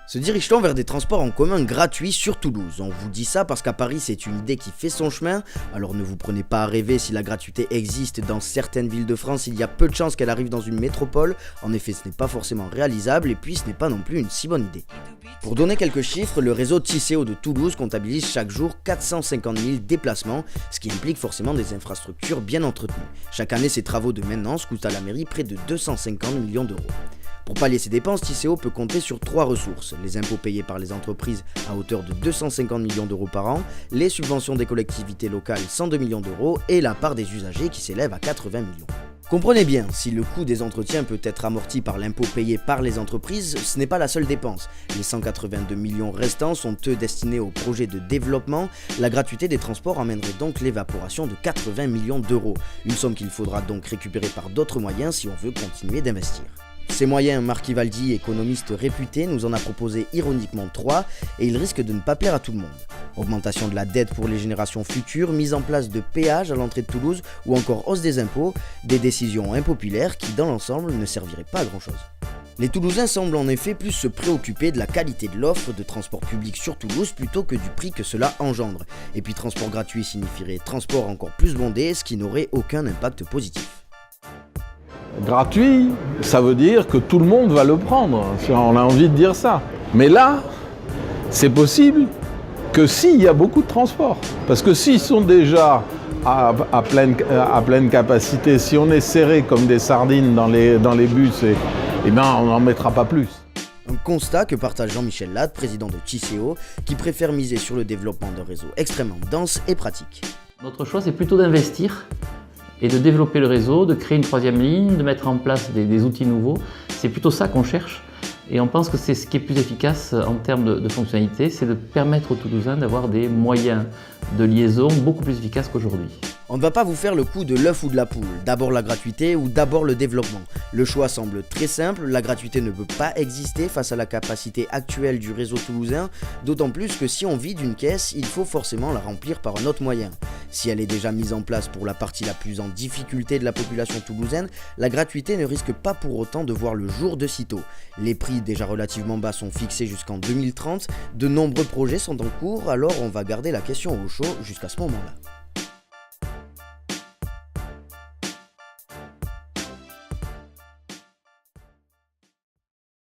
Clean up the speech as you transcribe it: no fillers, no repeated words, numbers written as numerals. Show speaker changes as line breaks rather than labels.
Se dirige-t-on vers des transports en commun gratuits sur Toulouse? On vous dit ça parce qu'à Paris c'est une idée qui fait son chemin, alors ne vous prenez pas à rêver. Si la gratuité existe dans certaines villes de France, il y a peu de chances qu'elle arrive dans une métropole. En effet, ce n'est pas forcément réalisable et puis ce n'est pas non plus une si bonne idée. Pour donner quelques chiffres, le réseau Tisséo de Toulouse comptabilise chaque jour 450 000 déplacements, ce qui implique forcément des infrastructures bien entretenues. Chaque année, ces travaux de maintenance coûtent à la mairie près de 250 millions d'euros. Pour pallier ces dépenses, Tisséo peut compter sur 3 ressources: les impôts payés par les entreprises à hauteur de 250 millions d'euros par an, les subventions des collectivités locales 102 millions d'euros et la part des usagers qui s'élève à 80 millions. Comprenez bien, si le coût des entretiens peut être amorti par l'impôt payé par les entreprises, ce n'est pas la seule dépense. Les 182 millions restants sont eux destinés aux projets de développement. La gratuité des transports amènerait donc l'évaporation de 80 millions d'euros, une somme qu'il faudra donc récupérer par d'autres moyens si on veut continuer d'investir. Ces moyens, Marc Ivaldi, économiste réputé, nous en a proposé ironiquement 3 et il risque de ne pas plaire à tout le monde. Augmentation de la dette pour les générations futures, mise en place de péages à l'entrée de Toulouse ou encore hausse des impôts, des décisions impopulaires qui dans l'ensemble ne serviraient pas à grand chose. Les Toulousains semblent en effet plus se préoccuper de la qualité de l'offre de transport public sur Toulouse plutôt que du prix que cela engendre. Et puis transport gratuit signifierait transport encore plus bondé, ce qui n'aurait aucun impact positif.
Gratuit, ça veut dire que tout le monde va le prendre, on a envie de dire ça. Mais là, c'est possible que s'il y a beaucoup de transports. Parce que s'ils sont déjà à pleine capacité, si on est serré comme des sardines dans les bus, on n'en mettra pas plus.
Un constat que partage Jean-Michel Latte, président de Tisséo, qui préfère miser sur le développement d'un réseau extrêmement dense et pratique.
Notre choix, c'est plutôt d'investir et de développer le réseau, de créer une 3e ligne, de mettre en place des outils nouveaux. C'est plutôt ça qu'on cherche et on pense que c'est ce qui est plus efficace en termes de fonctionnalité, c'est de permettre aux Toulousains d'avoir des moyens de liaison beaucoup plus efficaces qu'aujourd'hui.
On ne va pas vous faire le coup de l'œuf ou de la poule, d'abord la gratuité ou d'abord le développement. Le choix semble très simple, la gratuité ne peut pas exister face à la capacité actuelle du réseau toulousain, d'autant plus que si on vide une caisse, il faut forcément la remplir par un autre moyen. Si elle est déjà mise en place pour la partie la plus en difficulté de la population toulousaine, la gratuité ne risque pas pour autant de voir le jour de sitôt. Les prix déjà relativement bas sont fixés jusqu'en 2030, de nombreux projets sont en cours, alors on va garder la question au chaud jusqu'à ce moment-là.